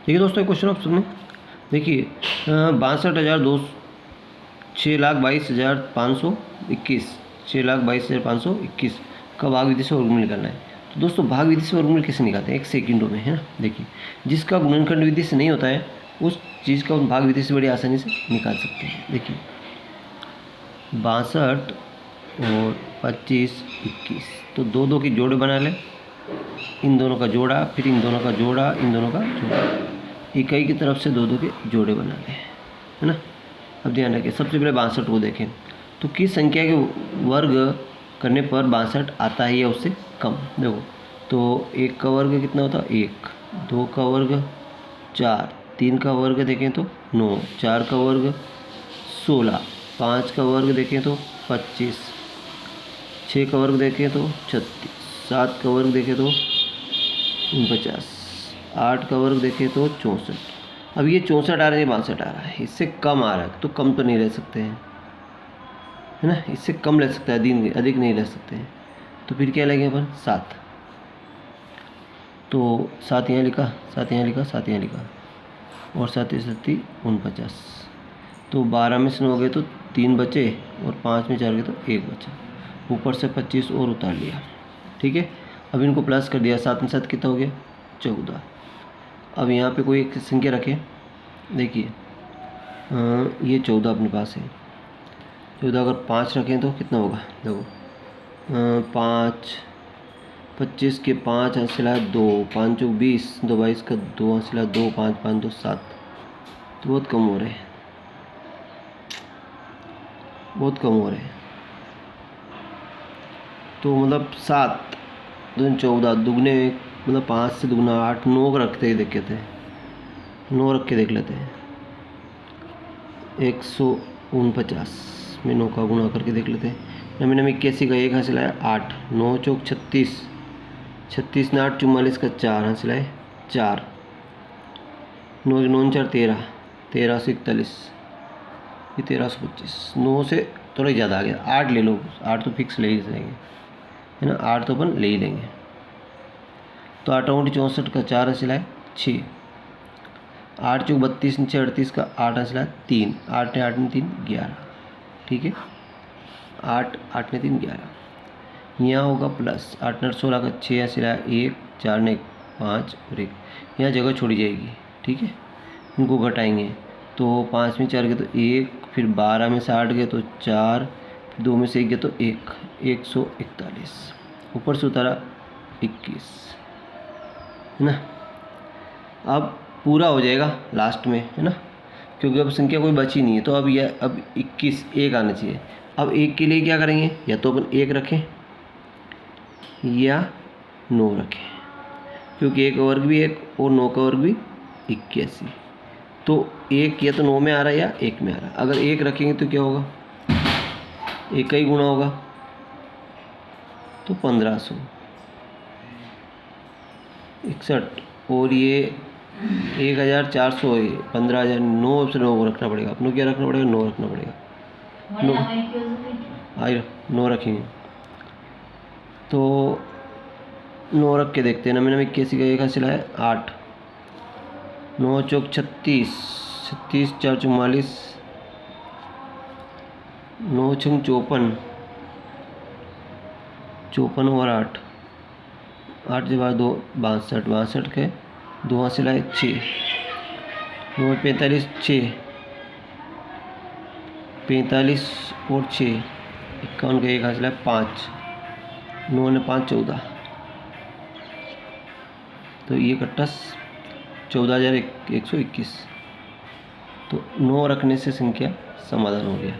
देखिए दोस्तों, एक क्वेश्चन ऑप्शन में देखिए 62,200 6,22,521 6,22,521 का भाग विधि से वर्गमूल निकालना है। तो दोस्तों भाग विधि से वर्गमूल कैसे निकालते हैं? एक सेकंडों में, है ना। देखिए, जिसका गुणनखंड विधि से नहीं होता है उस चीज़ का भाग विधि से बड़ी आसानी से निकाल सकते हैं। देखिए 62 और 25 21, तो दो दो की जोड़े बना लें, इन दोनों का जोड़ा, फिर इन दोनों का जोड़ा, इन दोनों का जोड़ा, इकाई की तरफ से दो दो के जोड़े बना लें, है ना। अब ध्यान रखें, सबसे पहले 62 को देखें तो किस संख्या के वर्ग करने पर 62 आता है या उससे कम। देखो तो 1 का वर्ग कितना होता है 1, 2 का वर्ग 4, 3 का वर्ग देखें तो 9, 4 का वर्ग 16, 5 का वर्ग देखें तो 25, 6 का वर्ग देखें तो 36, 7 का वर्ग देखें तो 49, 8 का वर्ग देखें तो 64। अब ये 64 आ रहा है, 62 आ रहा है, इससे कम आ रहा है तो कम तो नहीं ले सकते हैं, है ना। इससे कम ले सकते हैं, अधिक नहीं ले सकते हैं। तो फिर क्या लेंगे अपन 7, तो 7 यहाँ लिखा, 7 यहाँ लिखा, 7 यहाँ लिखा, और 7 7 49। तो 12 में से 9 गए तो 3 बचे, और 5 में 4 गए तो 1 बचा, ऊपर से 25 और उतार लिया। ठीक है, अब इनको प्लस कर दिया, 7 में 7 कितना हो गया 14। अब यहाँ पे कोई एक संख्या रखें, देखिए ये 14 अपने पास है। 14 अगर 5 रखें तो कितना होगा, देखो 5, 25 के 5 हंसला 2, 5 चौक 20, 2 22 का 2 हंसला 2, 5 5 2 7, तो बहुत कम हो रहे हैं, बहुत कम हो रहे हैं। तो मतलब 7 2 14 दुगने, मतलब 5 से दुगना 8, 9 को रखते ही देख लेते हैं, 9 रख के देख लेते हैं। 149 में 9 का गुणा करके देख लेते हैं। नमी नमी 81 का 1 हासिल है 8, 9 चौक 36, 36 ने 8 44 का 4 हासिल है 4, 9 1 9 4 13, 13 से 41, ये 1325। 9 से थोड़ा ही ज़्यादा आ गया, 8 ले लो, 8 तो फिक्स ले ही लेंगे, है ना, 8 तो अपन ले ही लेंगे। तो 8 8 64 का 4 हासिल है 6, 8 चौक 32 नीचे 38 का 8 हासिल है 3, 8 8 में 3 11। ठीक है, 8 8 में 3 11, यहाँ होगा प्लस 8 9 16 का 6 हासिल है 1, 4 ने 5 और 1, यहाँ जगह छोड़ी जाएगी। ठीक है, इनको घटाएंगे तो 5 में 4 गए तो 1, फिर 12 में से 8 गए तो 4, 2 में से 1 गए तो 1, 141, ऊपर से उतारा 21, है ना। अब पूरा हो जाएगा लास्ट में, है ना, क्योंकि अब संख्या कोई बची नहीं है। तो अब यह अब 21 1 आना चाहिए। अब 1 के लिए क्या करेंगे, या तो अपन 1 रखें या 9 रखें, क्योंकि 1 का वर्ग भी 1 और 9 का वर्ग भी 81। तो 1 या तो 9 में आ रहा है या 1 में आ रहा है। अगर 1 रखेंगे तो क्या होगा, 1 का ही गुणा होगा, तो 1561, और ये 1400 है, 15,000। 9 से 9 को रखना पड़ेगा, अपनों क्या रखना पड़ेगा, 9 रखना पड़ेगा। 9 रखेंगे तो 9 रख के देखते हैं। 9 81 का 1 हासिल है 8, 9 चौक 36, 36 4 44, 9 छंग 54, 54 और 8, 8 के बाद 2 62, 62 के 2 हासिल है 6, 9 45 6, 45 और 6 51 का 1 हासिल है 5, 9 ने 5 14, तो ये कट्टा 14,121। तो 9 रखने से संख्या समाधान हो गया।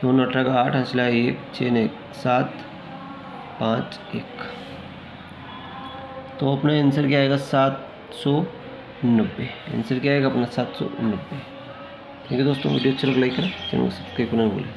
9 9 18 का 8 हासिल है 1, 6 ने 7 5 1, तो अपना आंसर क्या आएगा 790। आंसर क्या आएगा अपना 790। ठीक है दोस्तों, वीडियो अच्छा लगा लाइक करें, चैनल को सब्सक्राइब करना भूलें।